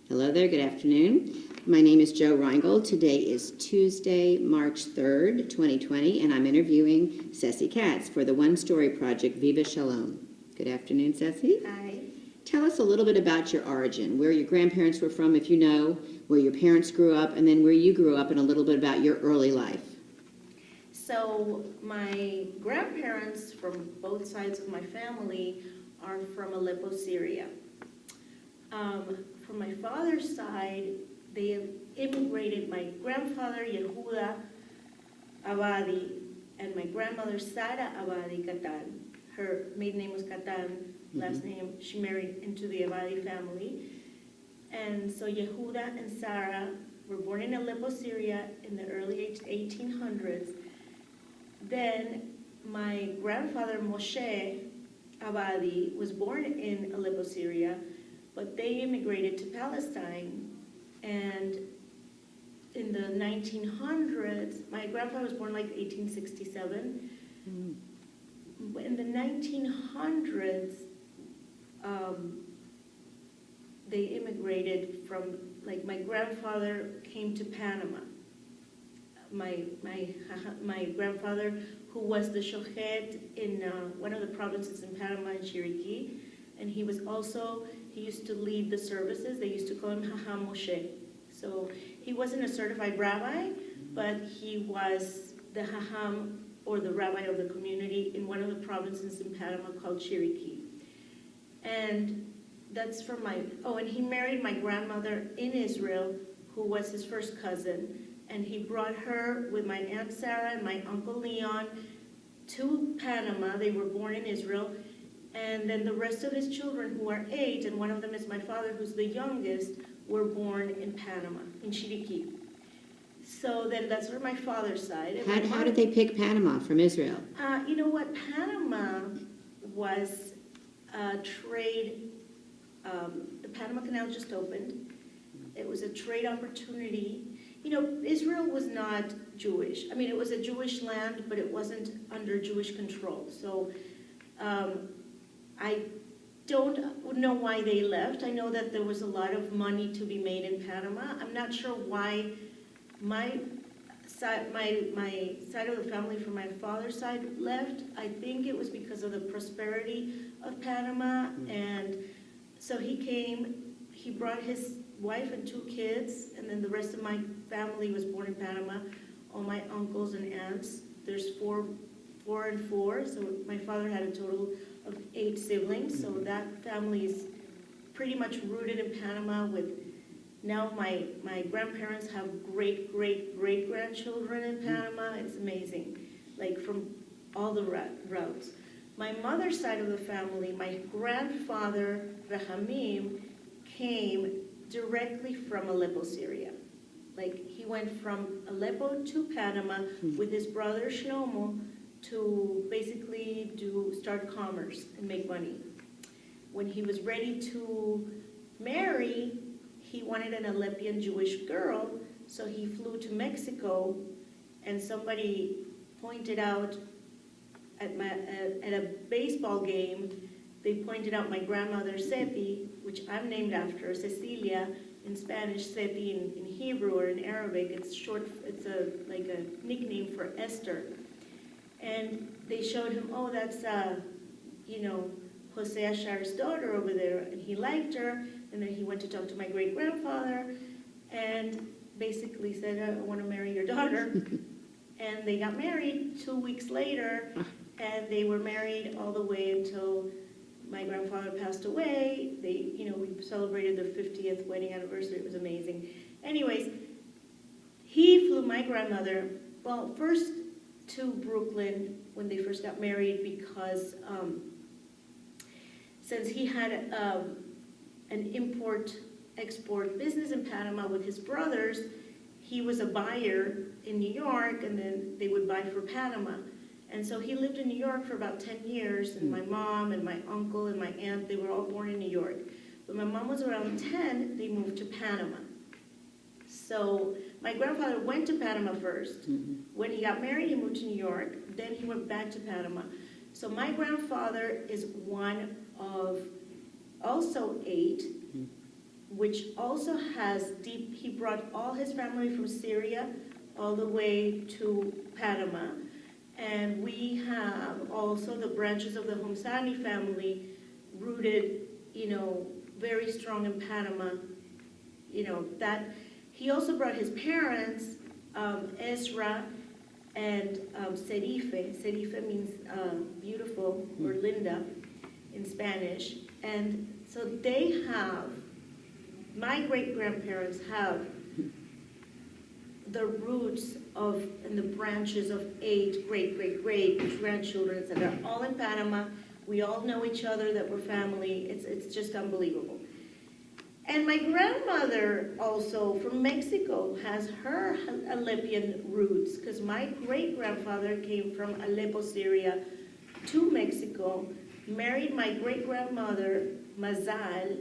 Hello there, good afternoon. My name is Joe Reingold. Today is Tuesday, March 3rd, 2020, and I'm interviewing Ceci Katz for the one-story project Viva, Shalom. Good afternoon, Ceci. Hi. Tell us a little bit about your origin, where your grandparents were from, if you know, where your parents grew up, and then where you grew up, and a little bit about your early life. So my grandparents from both sides of my family are from Aleppo, Syria. From my father's side, they immigrated. My grandfather, Yehuda Abadi, and my grandmother, Sara Abadi Katan. Her maiden name was Katan, last name, she married into the Abadi family. And so Yehuda and Sarah were born in Aleppo, Syria in the early 1800s. Then my grandfather, Moshe Abadi, was born in Aleppo, Syria, but they immigrated to Palestine. And in the 1900s, my grandfather was born like 1867. In the 1900s, they immigrated from, like, my grandfather came to Panama. My grandfather, who was the shochet in one of the provinces in Panama in Chiriquí, and he was also, he used to lead the services. They used to call him Hacham Moshe. So he wasn't a certified rabbi, but he was the Hacham, or the rabbi of the community, in one of the provinces in Panama called Chiriquí. And that's from and he married my grandmother in Israel, who was his first cousin. And he brought her with my Aunt Sarah and my Uncle Leon to Panama. They were born in Israel. And then the rest of his children, who are 8, and one of them is my father, who's the youngest, were born in Panama, in Chiriquí. So then that's where my father's side. How did they pick Panama from Israel? You know what? Panama was a trade. The Panama Canal just opened. It was a trade opportunity. You know, Israel was not Jewish. I mean, it was a Jewish land, but it wasn't under Jewish control. So I don't know why they left. I know that there was a lot of money to be made in Panama. I'm not sure why my side of the family from my father's side left. I think it was because of the prosperity of Panama. And so he came, he brought his wife and 2 kids, and then the rest of my family was born in Panama. All my uncles and aunts. There's four and four, so my father had a total of 8 siblings. So that family is pretty much rooted in Panama. With now my grandparents have great grandchildren in Panama. It's amazing, like from all the routes. My mother's side of the family, my grandfather Rahamim came directly from Aleppo, Syria. Like, he went from Aleppo to Panama with his brother Shlomo to basically start commerce and make money. When he was ready to marry, he wanted an Aleppian Jewish girl, so he flew to Mexico, and somebody pointed out at a baseball game, they pointed out my grandmother Ceci, which I'm named after, Cecilia in Spanish, Ceci in Hebrew or in Arabic. It's short. It's like a nickname for Esther. And they showed him, oh, that's Jose Ashar's daughter over there, and he liked her. And then he went to talk to my great grandfather, and basically said, I want to marry your daughter. And they got married 2 weeks later, and they were married all the way until my grandfather passed away. We celebrated their 50th wedding anniversary. It was amazing. Anyways, he flew my grandmother, well, first to Brooklyn when they first got married, because since he had an import-export business in Panama with his brothers, he was a buyer in New York, and then they would buy for Panama. And so he lived in New York for about 10 years, and my mom and my uncle and my aunt, they were all born in New York. When my mom was around 10, they moved to Panama. So my grandfather went to Panama first. When he got married, he moved to New York. Then he went back to Panama. So my grandfather is one of also 8. which also has he brought all his family from Syria all the way to Panama. And we have also the branches of the Homsani family rooted, very strong in Panama. That he also brought his parents, Ezra and Serife. Serife means beautiful or Linda in Spanish. And so my great-grandparents have the roots and the branches of 8 great-great-great-grandchildren that are all in Panama. We all know each other, that we're family. It's just unbelievable. And my grandmother also from Mexico has her Aleppian roots, because my great-grandfather came from Aleppo, Syria to Mexico, married my great-grandmother, Mazal.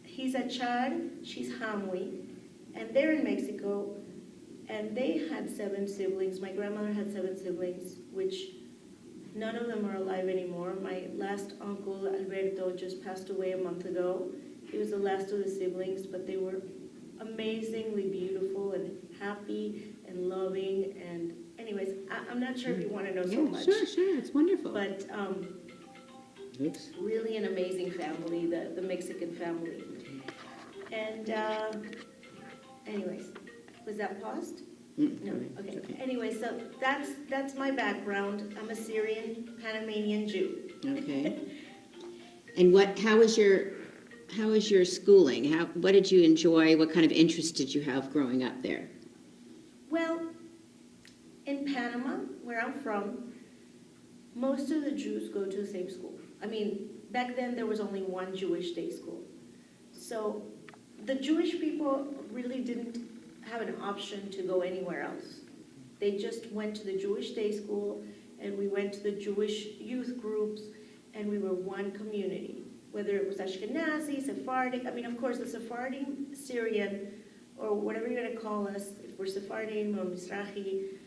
He's a Chad, she's Hamwi, and they're in Mexico, and they had 7 siblings. My grandmother had 7 siblings, which none of them are alive anymore. My last uncle, Alberto, just passed away a month ago. He was the last of the siblings, but they were amazingly beautiful and happy and loving. And anyways, I'm not sure if you want to know so much. Sure, it's wonderful. But really an amazing family, the Mexican family. And anyways, was that paused? No, okay. Anyway, so that's my background. I'm a Syrian Panamanian Jew. Okay. And how was your schooling? What did you enjoy? What kind of interest did you have growing up there? Well, in Panama, where I'm from, most of the Jews go to the same school. I mean, back then there was only one Jewish day school. So the Jewish people really didn't have an option to go anywhere else. They just went to the Jewish day school, and we went to the Jewish youth groups, and we were one community. Whether it was Ashkenazi, Sephardic, I mean, of course, the Sephardim, Syrian, or whatever you're going to call us, if we're Sephardim or Mizrahi,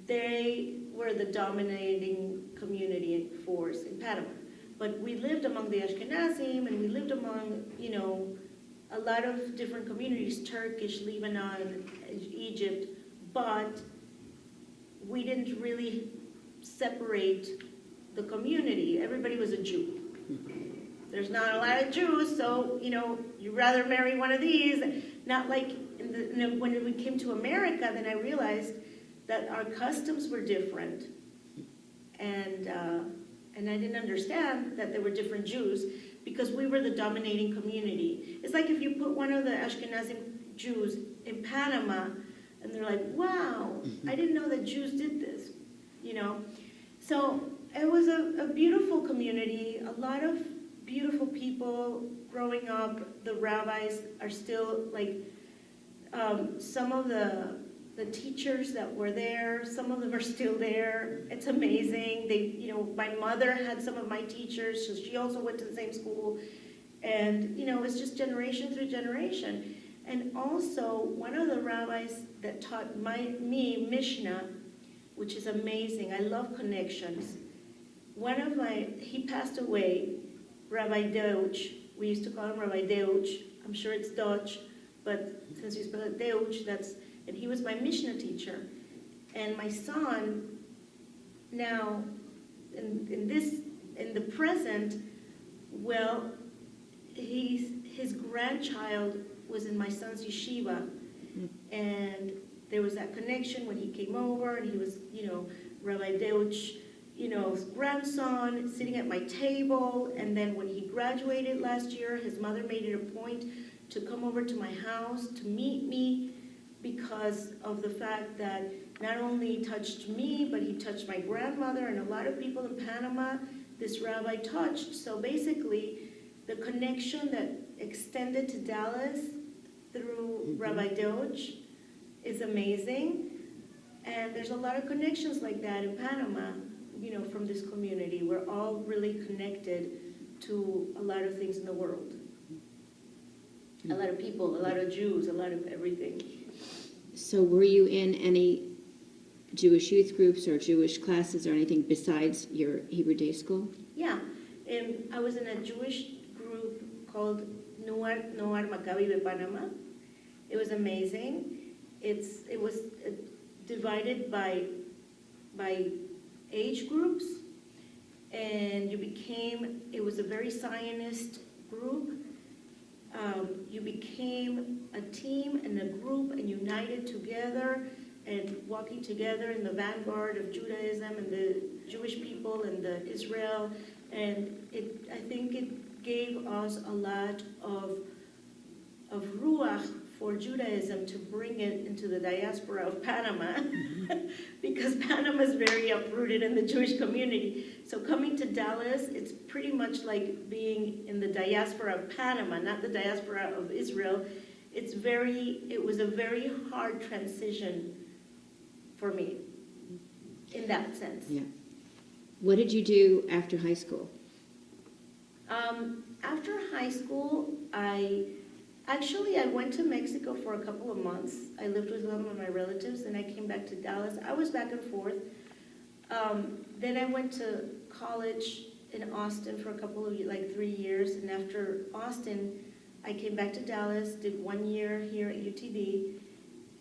they were the dominating community force in Panama. But we lived among the Ashkenazim, and we lived among, a lot of different communities, Turkish, Lebanon, Egypt, but we didn't really separate the community. Everybody was a Jew. There's not a lot of Jews, so, you'd rather marry one of these. Not like when we came to America, then I realized that our customs were different. And I didn't understand that there were different Jews, because we were the dominating community. It's like if you put one of the Ashkenazi Jews in Panama, and they're like, wow, I didn't know that Jews did this, So it was a beautiful community, a lot of beautiful people growing up. The rabbis are still, some of the teachers that were there, some of them are still there. It's amazing. My mother had some of my teachers, so she also went to the same school. And, it's just generation through generation. And also, one of the rabbis that taught me Mishnah, which is amazing. I love connections. He passed away, Rabbi Deutsch. We used to call him Rabbi Deutsch. I'm sure it's Dutch, but since we spell it Deutsch, and he was my Mishnah teacher. And my son, now, in the present, well, his grandchild was in my son's yeshiva, and there was that connection when he came over, and he was, Rabbi Deutsch, grandson, sitting at my table. And then when he graduated last year, his mother made it a point to come over to my house to meet me, because of the fact that not only touched me, but he touched my grandmother and a lot of people in Panama, this rabbi touched. So basically, the connection that extended to Dallas through Rabbi Deutsch is amazing. And there's a lot of connections like that in Panama, from this community. We're all really connected to a lot of things in the world. A lot of people, a lot of Jews, a lot of everything. So were you in any Jewish youth groups or Jewish classes or anything besides your Hebrew day school? Yeah, I was in a Jewish group called Noar Maccabi Panama. It was amazing. It was divided by age groups, and it was a very Zionist group. You became a team and a group and united together and walking together in the vanguard of Judaism and the Jewish people and the Israel. And I think it gave us a lot of ruach for Judaism to bring it into the diaspora of Panama, because Panama is very uprooted in the Jewish community. So coming to Dallas, it's pretty much like being in the diaspora of Panama, not the diaspora of Israel. It was a very hard transition for me, in that sense. Yeah. What did you do after high school? After high school, I went to Mexico for a couple of months. I lived with some of my relatives, and I came back to Dallas. I was back and forth. Then I went to college in Austin for 3 years, and after Austin, I came back to Dallas, did 1 year here at UTD,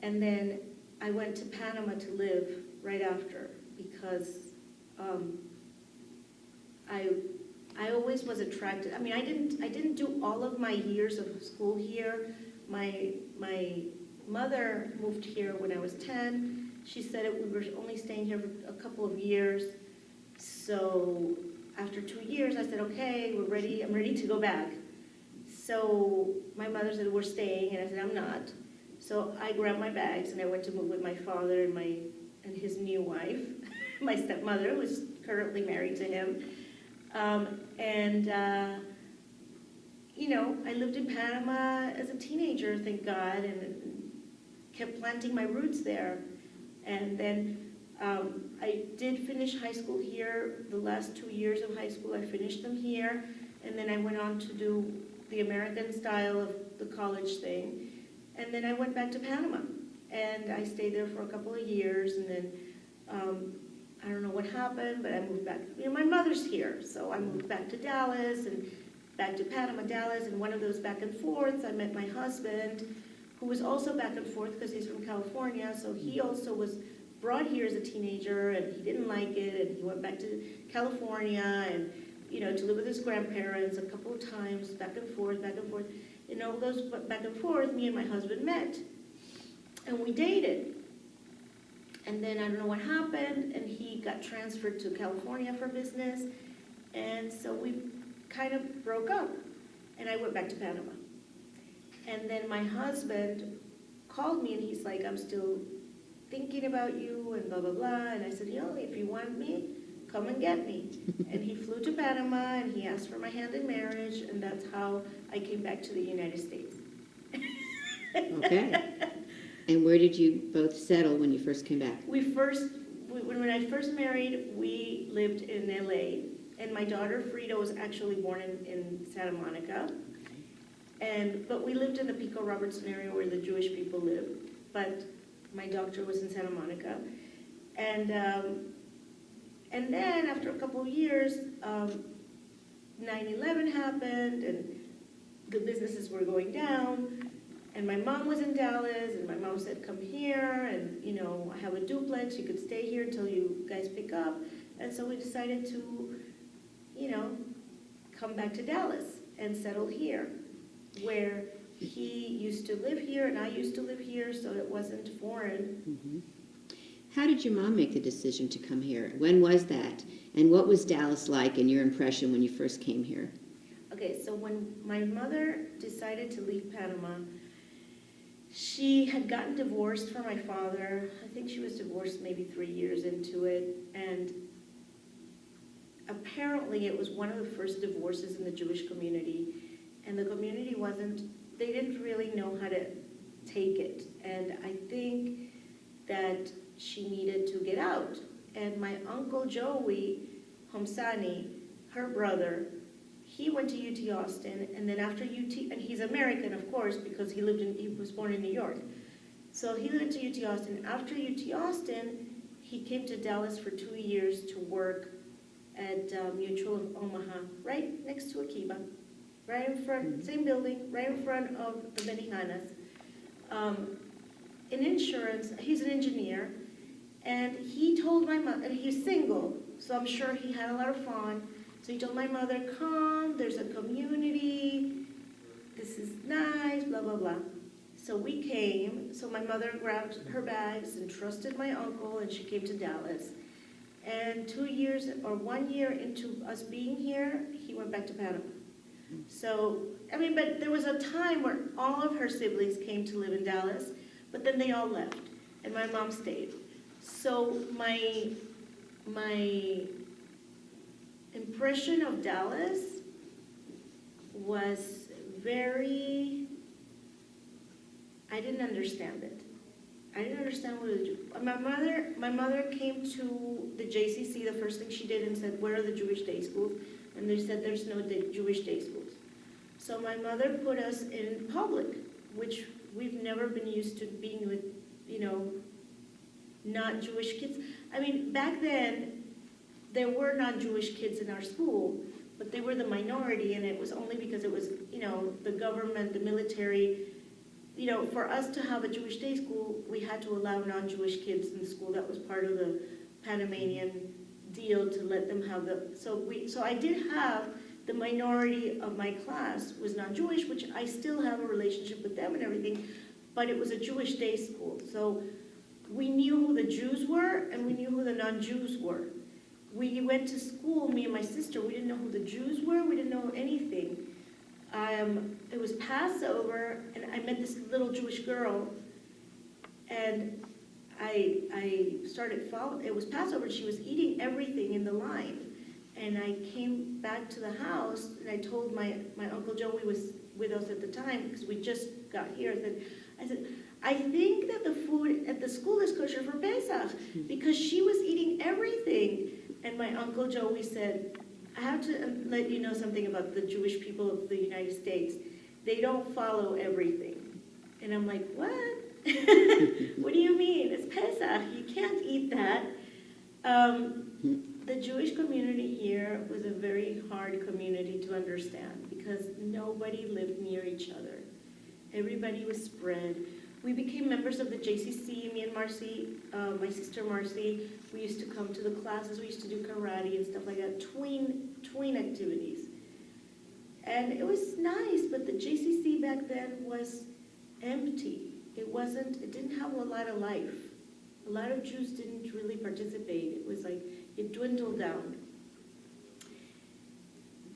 and then I went to Panama to live right after, because I always was attracted. I mean, I didn't do all of my years of school here. My mother moved here when I was 10. She said we were only staying here for a couple of years. So after 2 years, I said, okay, we're ready. I'm ready to go back. So my mother said, we're staying, and I said, I'm not. So I grabbed my bags and I went to move with my father and his new wife, my stepmother, who is currently married to him. I lived in Panama as a teenager, thank God, and kept planting my roots there. And then I did finish high school here. The last 2 years of high school, I finished them here. And then I went on to do the American style of the college thing. And then I went back to Panama. And I stayed there for a couple of years. And then I don't know what happened, but I moved back. My mother's here, so I moved back to Dallas and back to Panama, Dallas, and one of those back and forths, I met my husband, who was also back and forth because he's from California, so he also was brought here as a teenager, and he didn't like it, and he went back to California, and, to live with his grandparents a couple of times, back and forth, and all those back and forth, me and my husband met, and we dated. And then I don't know what happened, and he got transferred to California for business, and so we kind of broke up, and I went back to Panama. And then my husband called me, and he's like, I'm still thinking about you, and blah, blah, blah. And I said, if you want me, come and get me. And he flew to Panama, and he asked for my hand in marriage, and that's how I came back to the United States. Okay. And where did you both settle when you first came back? When I first married, we lived in LA, and my daughter Frida was actually born in Santa Monica. But we lived in the Pico Robertson area where the Jewish people live. But my doctor was in Santa Monica. And then after a couple of years, 9/11 happened, and the businesses were going down. And my mom was in Dallas, and my mom said, come here, and, I have a duplex, you could stay here until you guys pick up. And so we decided to, come back to Dallas and settle here, where he used to live here, and I used to live here, so it wasn't foreign. Mm-hmm. How did your mom make the decision to come here? When was that? And what was Dallas like in your impression when you first came here? Okay, so when my mother decided to leave Panama, she had gotten divorced from my father. I think she was divorced maybe 3 years into it. And apparently it was one of the first divorces in the Jewish community. And the community they didn't really know how to take it. And I think that she needed to get out. And my uncle Joey Homsani, her brother, he went to UT Austin, and then after UT, and he's American, of course, because he was born in New York. So he went to UT Austin. After UT Austin, he came to Dallas for 2 years to work at Mutual of Omaha, right next to Akiba. right in front, same building, right in front of the Benihanas. In insurance, he's an engineer, and he told my mother, and he's single, so I'm sure he had a lot of fun. So he told my mother, come, there's a community, this is nice, blah, blah, blah. So we came, so my mother grabbed her bags and trusted my uncle, and she came to Dallas. And 2 years, or 1 year into us being here, he went back to Panama. So, I mean, but there was a time where all of her siblings came to live in Dallas, but then they all left, and my mom stayed. So my impression of Dallas was very, I didn't understand it. I didn't understand what it was. My mother came to the JCC, the first thing she did, and said, where are the Jewish day schools? And they said there's no Jewish day schools. So my mother put us in public, which we've never been used to being with, not Jewish kids. I mean, back then, there were non-Jewish kids in our school, but they were the minority, and it was only because it was, the government, the military. For us to have a Jewish day school, we had to allow non-Jewish kids in the school. That was part of the Panamanian deal to let them have so I did have the minority of my class was non-Jewish, which I still have a relationship with them and everything, but it was a Jewish day school. So we knew who the Jews were and we knew who the non-Jews were. We went to school, me and my sister, we didn't know who the Jews were, we didn't know anything. It was Passover, and I met this little Jewish girl, and I started following. It was Passover, and she was eating everything in the line. And I came back to the house, and I told my Uncle Joey was with us at the time, because we just got here. I said, I think that the food at the school is kosher for Pesach, because she was eating everything. And my Uncle Joey said, I have to let you know something about the Jewish people of the United States. They don't follow everything. And I'm like, what? What do you mean? It's Pesach. You can't eat that. The Jewish community here was a very hard community to understand because nobody lived near each other. Everybody was spread. We became members of the JCC, me and Marcy, my sister Marcy. We used to come to the classes. We used to do karate and stuff like that, tween activities. And it was nice, but the JCC back then was empty. It didn't have a lot of life. A lot of Jews didn't really participate. It was like, it dwindled down.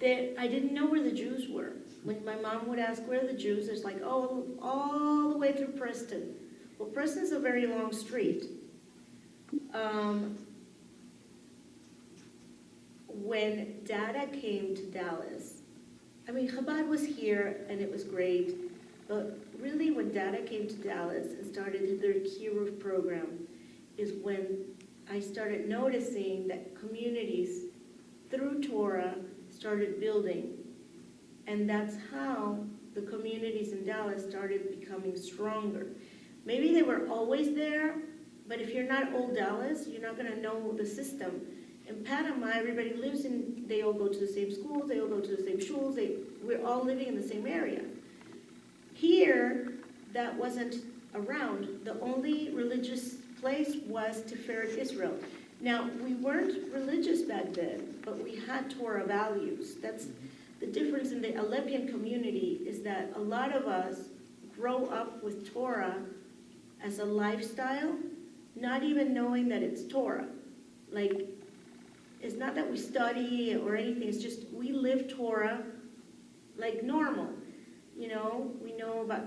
I didn't know where the Jews were. When my mom would ask, where are the Jews? It's like, oh, all the way through Preston. Well, Preston's a very long street. When Dada came to Dallas, I mean, Chabad was here, and it was great. But really, when Dada came to Dallas and started their Kiruv program, is when I started noticing that communities, through Torah, started building. And that's how the communities in Dallas started becoming stronger. Maybe they were always there, but if you're not old Dallas, you're not going to know the system. In Panama, everybody lives in, they all go to the same schools, they all go to the same shuls, we're all living in the same area. Here, that wasn't around. The only religious place was Sephardic Israel. Now, we weren't religious back then, but we had Torah values. That's the difference in the Aleppian community, is that a lot of us grow up with Torah as a lifestyle, not even knowing that it's Torah. Like, it's not that we study or anything, it's just we live Torah like normal. We know about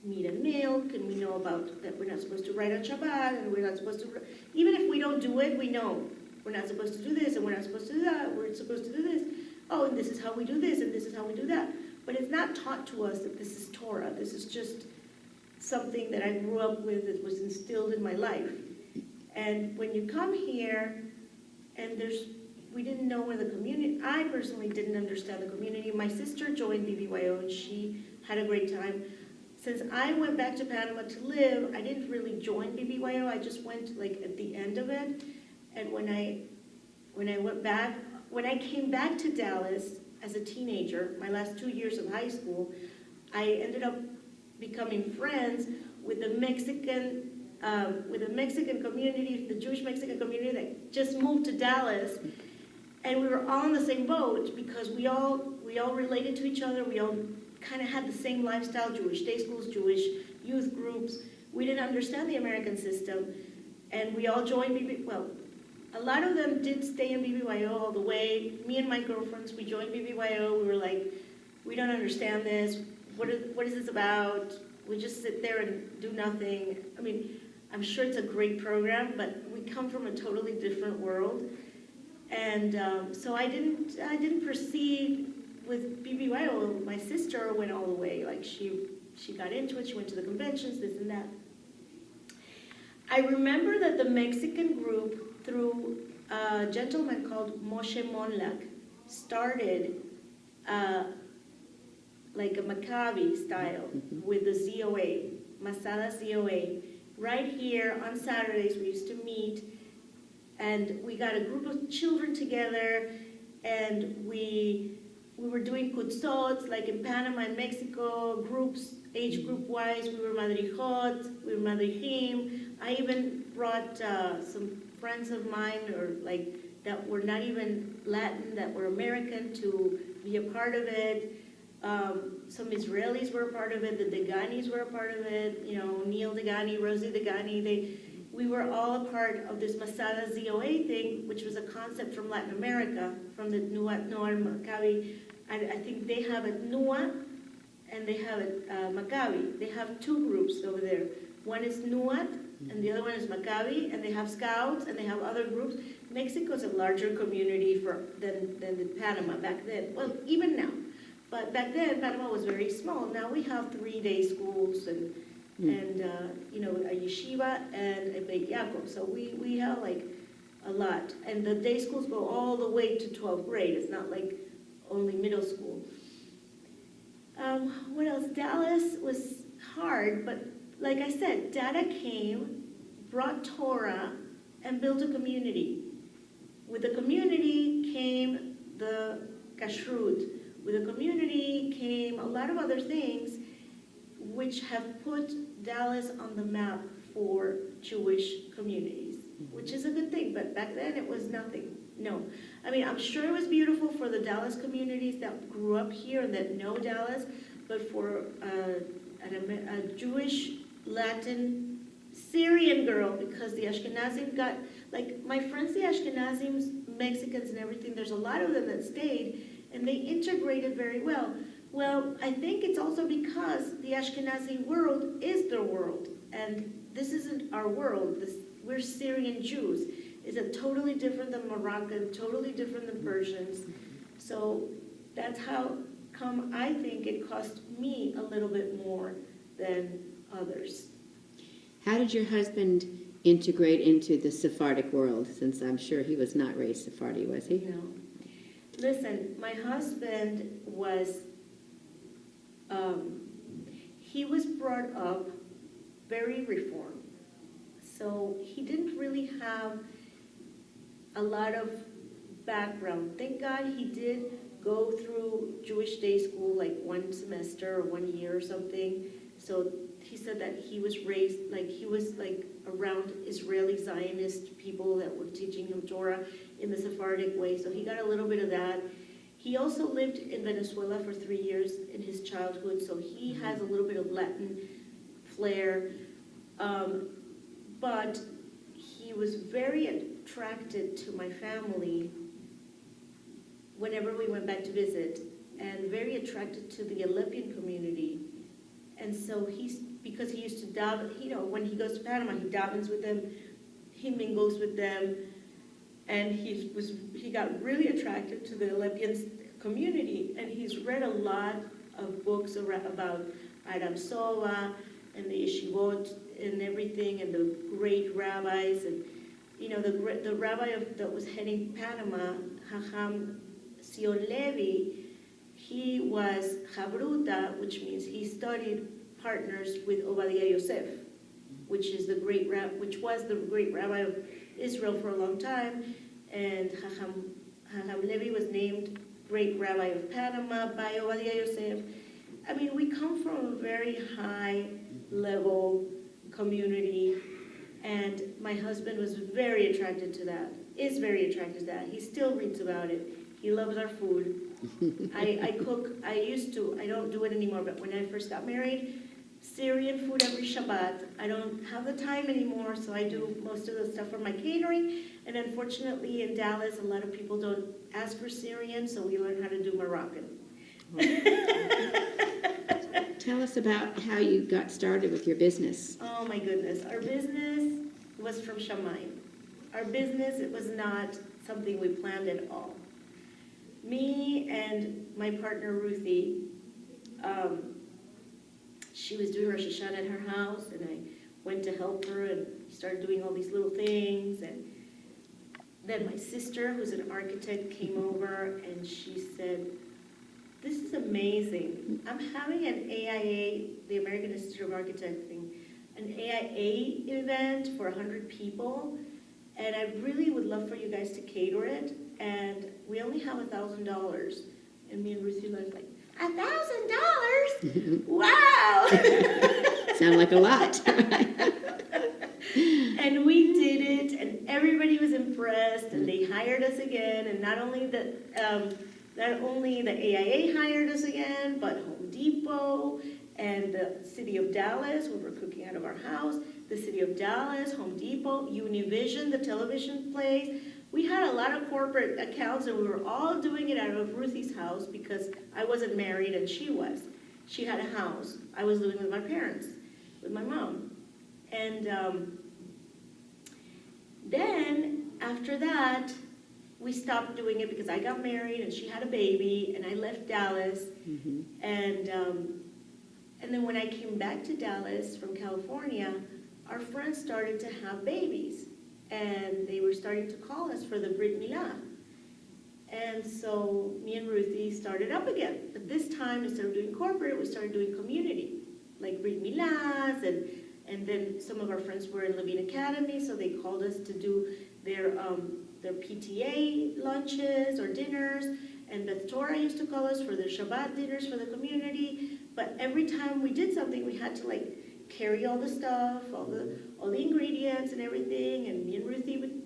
meat and milk, and we know about that we're not supposed to write on Shabbat, and we're not supposed to, even if we don't do it, we know we're not supposed to do this, and we're not supposed to do that, we're supposed to do this. Oh, and this is how we do this, and this is how we do that. But it's not taught to us that this is Torah. This is just something that I grew up with, that was instilled in my life. And when you come here, and we didn't know where the community, I personally didn't understand the community. My sister joined BBYO, and she had a great time. Since I went back to Panama to live, I didn't really join BBYO. I just went like at the end of it. And when I went back, when I came back to Dallas, as a teenager, my last 2 years of high school, I ended up becoming friends with the Mexican community, the Jewish Mexican community that just moved to Dallas, and we were all in the same boat because we all related to each other. We all kind of had the same lifestyle: Jewish day schools, Jewish youth groups. We didn't understand the American system, and we all joined well, a lot of them did stay in BBYO all the way. Me and my girlfriends, we joined BBYO. We were like, we don't understand this. What is this about? We just sit there and do nothing. I mean, I'm sure it's a great program, but we come from a totally different world. And so I didn't proceed with BBYO. My sister went all the way. Like she got into it. She went to the conventions, this and that. I remember that the Mexican group, through a gentleman called Moshe Monlak, started like a Maccabi style with the ZOA, Masada ZOA. Right here on Saturdays, we used to meet, and we got a group of children together, and we were doing kutzots, like in Panama and Mexico, groups, age group-wise. We were madrijot, we were madrijim. I even brought some friends of mine, or like that were not even Latin, that were American, to be a part of it. Some Israelis were a part of it. The Deganis were a part of it. You know, Neil Degani, Rosie Degani. We were all a part of this Masada ZOA thing, which was a concept from Latin America, from the Nuat Noar Maccabi. I think they have a Nuat and they have a Maccabi. They have two groups over there. One is Nuat and the other one is Maccabi, and they have scouts and they have other groups. Mexico's a larger community than Panama back then. Well, even now. But back then, Panama was very small. Now we have 3-day schools and you know, a yeshiva and a Beit Yaakov. So we have like a lot. And the day schools go all the way to 12th grade. It's not like only middle school. What else? Dallas was hard, but like I said, Dada came, brought Torah, and built a community. With the community came the kashrut. With the community came a lot of other things which have put Dallas on the map for Jewish communities, which is a good thing, but back then it was nothing. No. I mean, I'm sure it was beautiful for the Dallas communities that grew up here and that know Dallas, but for a Jewish, Latin, Syrian girl, because the Ashkenazim got, like my friends, the Ashkenazims, Mexicans and everything, there's a lot of them that stayed, and they integrated very well. Well, I think it's also because the Ashkenazi world is their world, and this isn't our world. We're Syrian Jews. It's a totally different than Moroccan, totally different than Persians. So that's how come I think it cost me a little bit more than others. How did your husband integrate into the Sephardic world, since I'm sure he was not raised Sephardi, was he? No. Listen, my husband was, he was brought up very reformed. So he didn't really have a lot of background. Thank God he did go through Jewish day school like 1 semester or 1 year or something. So he said that he was raised, like he was like around Israeli Zionist people that were teaching him Torah in the Sephardic way. So he got a little bit of that. He also lived in Venezuela for 3 years in his childhood, so he has a little bit of Latin flair. But he was very attracted to my family whenever we went back to visit, and very attracted to the Aleppian community. And so because he used to daven, you know, when he goes to Panama, he davens with them, he mingles with them, and he got really attracted to the Aleppian community, and he's read a lot of books about Adam Sova and the yeshivot and everything, and the great rabbis, and you know, the rabbi that was heading Panama, Hacham Sion Levi, he was Chabruta, which means he studied partners with Obadiah Yosef, which was the great rabbi of Israel for a long time, and Hacham Levi was named great rabbi of Panama, Bayo Ovadia Yosef. I mean, we come from a very high level community, and my husband was very attracted to that, is very attracted to that. He still reads about it. He loves our food. I cook, I don't do it anymore, but when I first got married, Syrian food every Shabbat. I don't have the time anymore, so I do most of the stuff for my catering. And unfortunately, in Dallas, a lot of people don't ask for Syrian, so we learn how to do Moroccan. Tell us about how you got started with your business. Oh my goodness, our business was from Shamayim. Our business, it was not something we planned at all. Me and my partner Ruthie, she was doing Rosh Hashanah at her house, and I went to help her and started doing all these little things. And then my sister, who's an architect, came over and she said, "This is amazing. I'm having an AIA, the American Institute of Architects thing, an AIA event for 100 people, and I really would love for you guys to cater it, and we only have $1,000. And me and Ruthie were like, $1,000? Wow! Sound like a lot. And we did it, and everybody was impressed, and they hired us again, and not only the AIA hired us again, but Home Depot and the city of Dallas, where we're cooking out of our house, the city of Dallas, Home Depot, Univision, the television place. We had a lot of corporate accounts, and we were all doing it out of Ruthie's house because I wasn't married and she was. She had a house. I was living with my parents, with my mom. And then after that, we stopped doing it because I got married and she had a baby, and I left Dallas. Mm-hmm. And then when I came back to Dallas from California, our friends started to have babies, and they were starting to call us for the Brit Milah. And so me and Ruthie started up again. But this time, instead of doing corporate, we started doing community, like Brit Milahs, and then some of our friends were in Levine Academy, so they called us to do their PTA lunches or dinners, and Beth Torah used to call us for their Shabbat dinners for the community. But every time we did something, we had to like carry all the stuff, all the ingredients and everything, and me and Ruthie would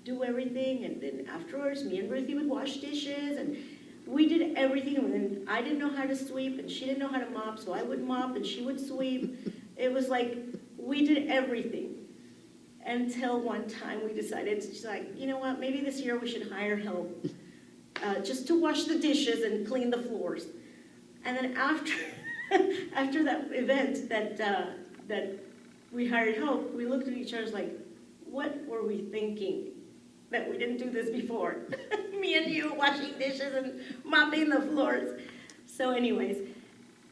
do everything, and then afterwards, me and Ruthie would wash dishes, and we did everything, and then I didn't know how to sweep, and she didn't know how to mop, so I would mop, and she would sweep. It was like, we did everything. Until one time we decided, she's like, you know what, maybe this year we should hire help, just to wash the dishes and clean the floors. And then after that event that we hired help, we looked at each other like, what were we thinking that we didn't do this before? Me and you washing dishes and mopping the floors. So anyways,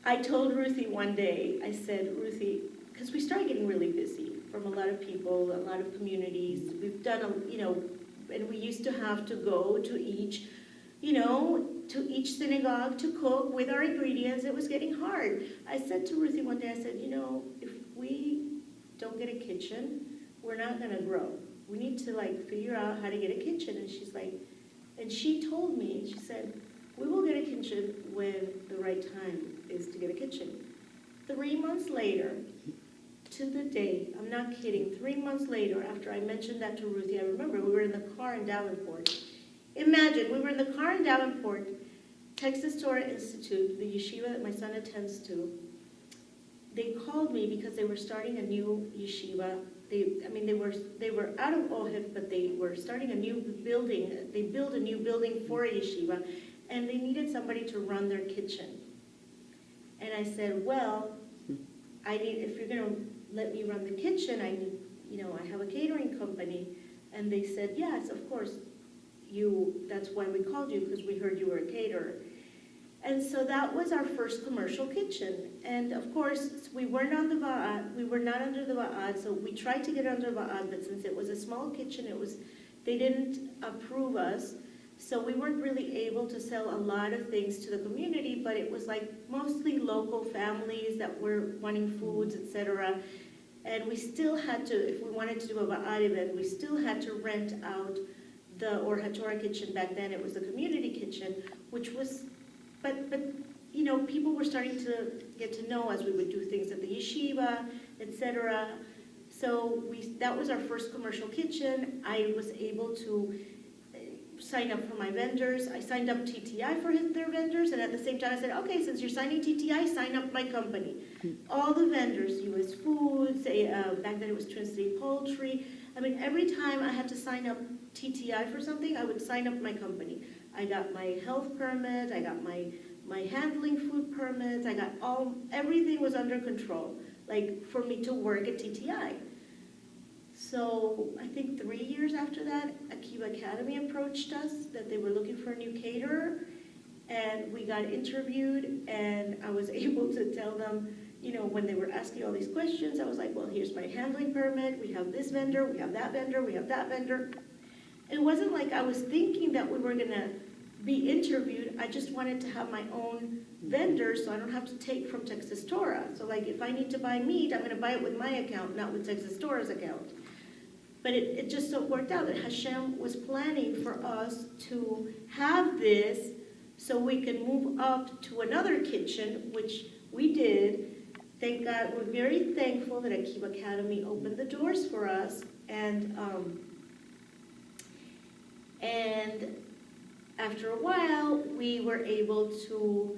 I told Ruthie one day, I said, Ruthie, because we started getting really busy from a lot of people, a lot of communities. We've done, and we used to have to go to each synagogue to cook with our ingredients. It was getting hard. I said to Ruthie one day, I said, if we don't get a kitchen, we're not gonna grow. We need to figure out how to get a kitchen. And she's like, and she told me, she said, we will get a kitchen when the right time is to get a kitchen. 3 months later, to the day, I'm not kidding, 3 months later, after I mentioned that to Ruthie, I remember we were in the car in Davenport. Imagine, we were in the car in Davenport, Texas Torah Institute, the yeshiva that my son attends to. They called me because they were starting a new yeshiva. They were out of Ohev, but they were starting a new building. They built a new building for a yeshiva, and they needed somebody to run their kitchen. And I said, well, if you're going to let me run the kitchen, I have a catering company. And they said, yes, of course. That's why we called you, because we heard you were a caterer. And so that was our first commercial kitchen. And of course, we weren't on the Va'ad. We were not under the Va'ad, so we tried to get under Va'ad, but since it was a small kitchen, they didn't approve us. So we weren't really able to sell a lot of things to the community, but it was mostly local families that were wanting foods, etc. And we still had to, if we wanted to do a Va'ad event, we still had to rent out or Hatorah kitchen back then, it was the community kitchen, which was, but people were starting to get to know as we would do things at the yeshiva, etc. So that was our first commercial kitchen. I was able to sign up for my vendors. I signed up TTI for their vendors, and at the same time I said, okay, since you're signing TTI, sign up my company. All the vendors, U.S. Foods, back then it was Twin City Poultry. I mean, every time I had to sign up TTI for something, I would sign up my company. I got my health permit, I got my handling food permits, everything was under control, like for me to work at TTI. So I think 3 years after that, Akiva Academy approached us that they were looking for a new caterer, and we got interviewed, and I was able to tell them, when they were asking all these questions, I was like, well, here's my handling permit, we have this vendor, we have that vendor, we have that vendor. It wasn't like I was thinking that we were gonna be interviewed. I just wanted to have my own vendor so I don't have to take from Texas Torah. So like if I need to buy meat, I'm gonna buy it with my account, not with Texas Torah's account. But it just so worked out that Hashem was planning for us to have this so we can move up to another kitchen, which we did. Thank God, we're very thankful that Akiva Academy opened the doors for us, and after a while, we were able to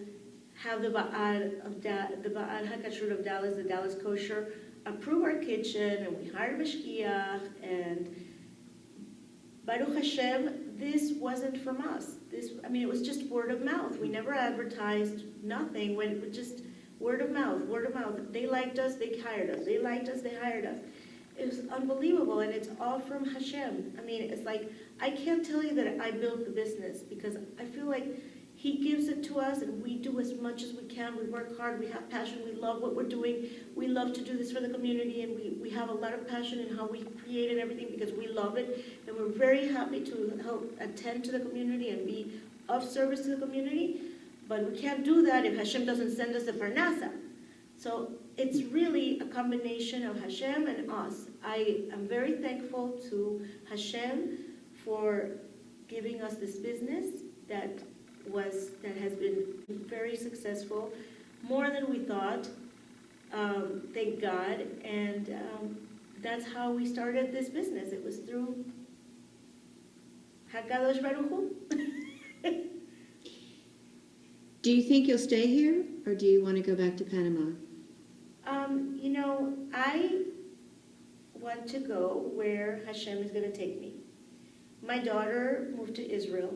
have the Ba'al HaKashrut of Dallas, the Dallas Kosher, approve our kitchen, and we hired a mashgiach, and Baruch Hashem, this wasn't from us. It was just word of mouth. We never advertised, nothing. It was just word of mouth, word of mouth. They liked us, they hired us. They liked us, they hired us. It was unbelievable, and it's all from Hashem. It's like, I can't tell you that I built the business, because I feel like He gives it to us, and we do as much as we can. We work hard, we have passion, we love what we're doing. We love to do this for the community, and we have a lot of passion in how we create and everything, because we love it, and we're very happy to help attend to the community and be of service to the community. But we can't do that if Hashem doesn't send us a parnasa. So it's really a combination of Hashem and us. I am very thankful to Hashem for giving us this business that has been very successful, more than we thought. Thank God, and that's how we started this business. It was through Hakadosh Baruch Hu. Do you think you'll stay here, or do you want to go back to Panama? I want to go where Hashem is going to take me. My daughter moved to Israel,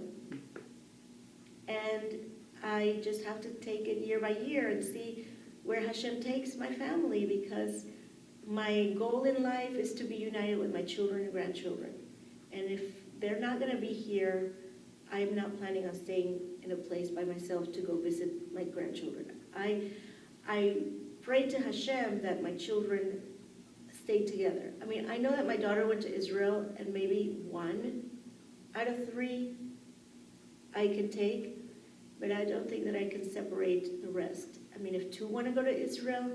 and I just have to take it year by year and see where Hashem takes my family, because my goal in life is to be united with my children and grandchildren. And if they're not going to be here, I'm not planning on staying in a place by myself to go visit my grandchildren. I pray to Hashem that my children stay together. I know that my daughter went to Israel, and maybe 1 out of 3 I can take, but I don't think that I can separate the rest. If 2 want to go to Israel,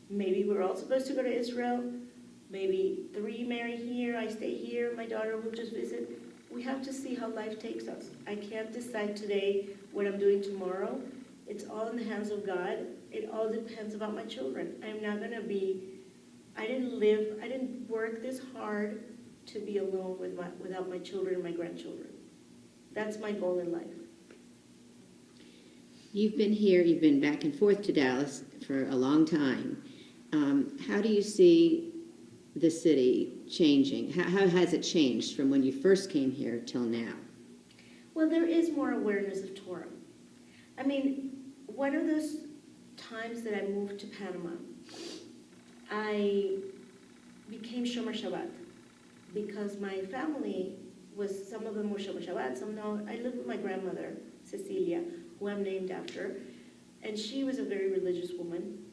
maybe we're all supposed to go to Israel. Maybe 3 marry here, I stay here, my daughter will just visit. We have to see how life takes us. I can't decide today what I'm doing tomorrow. It's all in the hands of God. It all depends about my children. I didn't work this hard to be alone without my children and my grandchildren. That's my goal in life. You've been here, you've been back and forth to Dallas for a long time. How do you see the city changing? How has it changed from when you first came here till now? Well, there is more awareness of Torah. One of those times that I moved to Panama, I became Shomer Shabbat, because my family some of them were Shomer Shabbat, some no. I lived with my grandmother, Cecilia, who I'm named after, and she was a very religious woman.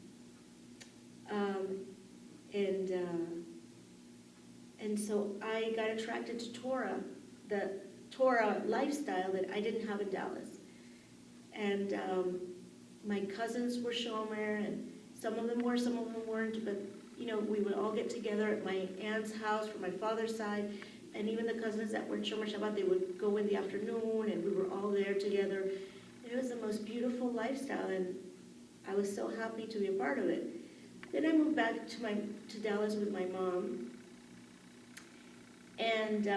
And so I got attracted to Torah, the Torah lifestyle that I didn't have in Dallas. And my cousins were Shomer, and some of them were, some of them weren't, but we would all get together at my aunt's house from my father's side, And even the cousins that were Shomer Shabbat, they would go in the afternoon, and we were all there together. And it was the most beautiful lifestyle, and I was so happy to be a part of it. Then I moved back to Dallas with my mom, and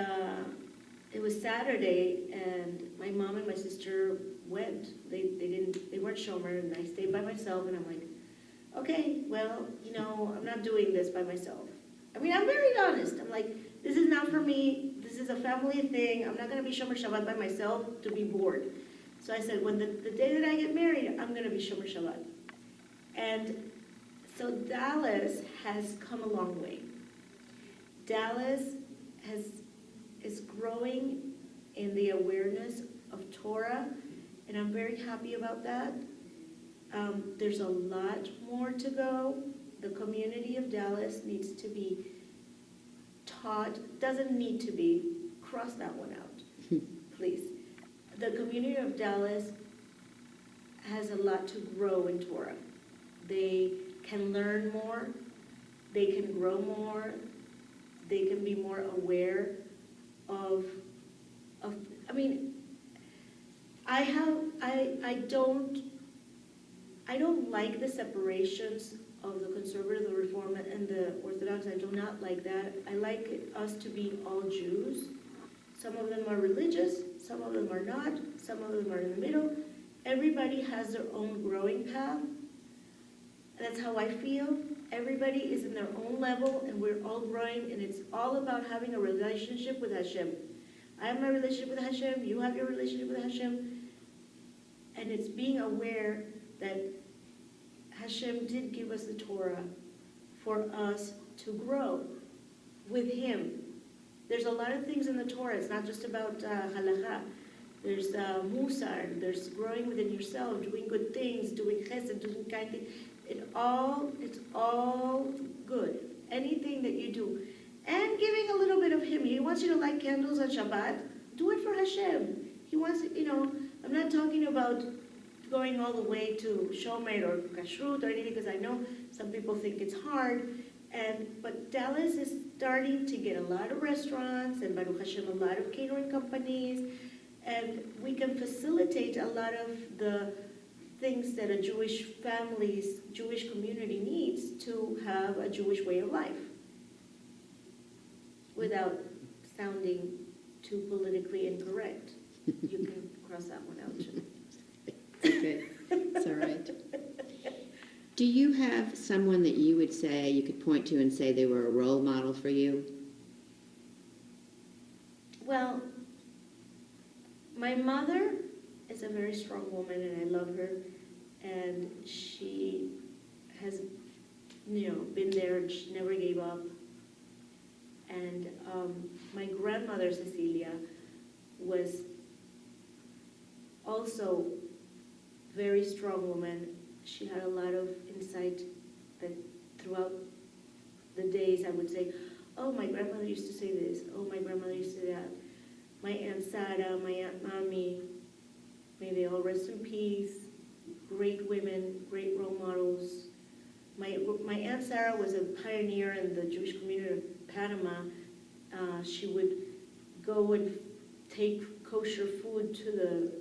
it was Saturday, and my mom and my sister went. They weren't Shomer, and I stayed by myself, and I'm like, okay, well, I'm not doing this by myself. I mean, I'm very honest. I'm like, this is not for me. This is a family thing. I'm not going to be Shomer Shabbat by myself to be bored. So I said, when the day that I get married, I'm going to be Shomer Shabbat. And so Dallas has come a long way. Dallas is growing in the awareness of Torah, and I'm very happy about that. There's a lot more to go. The community of Dallas needs to be taught, doesn't need to be, cross that one out, please. The community of Dallas has a lot to grow in Torah. They can learn more, they can grow more, they can be more aware of I mean, I don't like the separations of the conservative, the reform, and the Orthodox. I do not like that. I like us to be all Jews. Some of them are religious, some of them are not, some of them are in the middle. Everybody has their own growing path. That's how I feel. Everybody is in their own level, and we're all growing, and it's all about having a relationship with Hashem. I have my relationship with Hashem, you have your relationship with Hashem, and it's being aware that Hashem did give us the Torah for us to grow with Him. There's a lot of things in the Torah. It's not just about halakha. There's musar. There's growing within yourself, doing good things, doing chesed, doing kind things. It's all good. Anything that you do. And giving a little bit of Him. He wants you to light candles on Shabbat. Do it for Hashem. He wants, I'm not talking about going all the way to shomer or kashrut or anything, because I know some people think it's hard. But Dallas is starting to get a lot of restaurants and Baruch Hashem, a lot of catering companies, and we can facilitate a lot of the things that a Jewish community needs to have a Jewish way of life without sounding too politically incorrect. You can cross that one out too. Okay, it's all right. Do you have someone that you would say, you could point to and say they were a role model for you? Well, my mother is a very strong woman, and I love her, and she has, been there, and she never gave up. And my grandmother, Cecilia, was also very strong woman. She had a lot of insight that throughout the days I would say, oh, my grandmother used to say this, oh, my grandmother used to say that. My Aunt Sarah, my Aunt Mami, may they all rest in peace. Great women, great role models. My Aunt Sarah was a pioneer in the Jewish community of Panama. She would go and take kosher food to the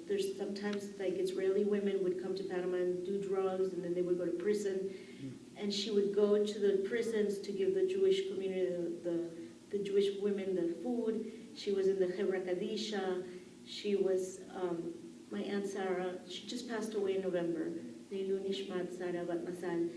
there's sometimes like Israeli women would come to Panama and do drugs, and then they would go to prison, and she would go to the prisons to give the Jewish community, the Jewish women, the food. She was in the Chevra Kadisha. She was, my Aunt Sarah, she just passed away in November. Leilu Nishmat Sarah Bat Masal.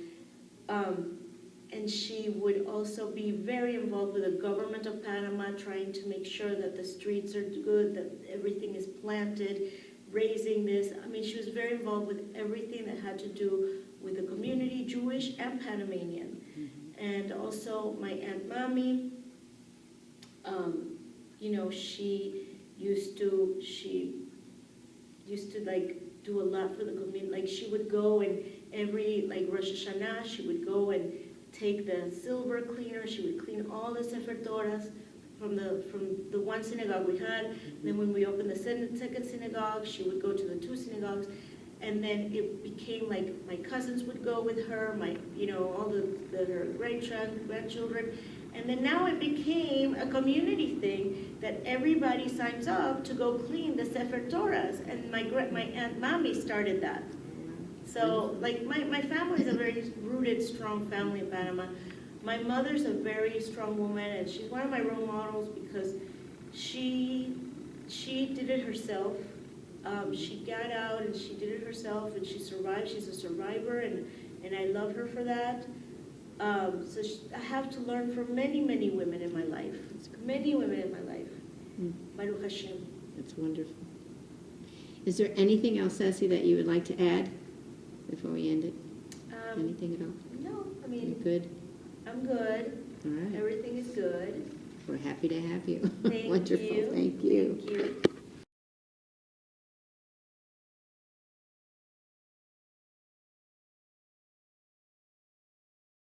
And she would also be very involved with the government of Panama, trying to make sure that the streets are good, that everything is planted, raising this. I mean, she was very involved with everything that had to do with the community, Jewish and Panamanian. Mm-hmm. And also my Aunt Mami, she used to like do a lot for the community. Like she would go, and every like Rosh Hashanah, she would go and take the silver cleaner. She would clean all the Sefer Torahs from the one synagogue we had. Mm-hmm. Then when we opened the second synagogue, she would go to the two synagogues. And then it became like my cousins would go with her, all her grandchildren. And then now it became a community thing that everybody signs up to go clean the Sefer Torahs. And my Aunt Mami started that. So, like, my family is a very rooted, strong family in Panama. My mother's a very strong woman, and she's one of my role models because she did it herself. She got out and she did it herself, and she survived. She's a survivor, and I love her for that. So I have to learn from many, many women in my life. Many women in my life. Baruch Hashem. That's wonderful. Is there anything else, Ceci, that you would like to add before we end it? Anything at all? No, I You're mean, good? I'm good. All right. Everything is good. We're happy to have you. Thank Wonderful. you. Thank you. Thank you.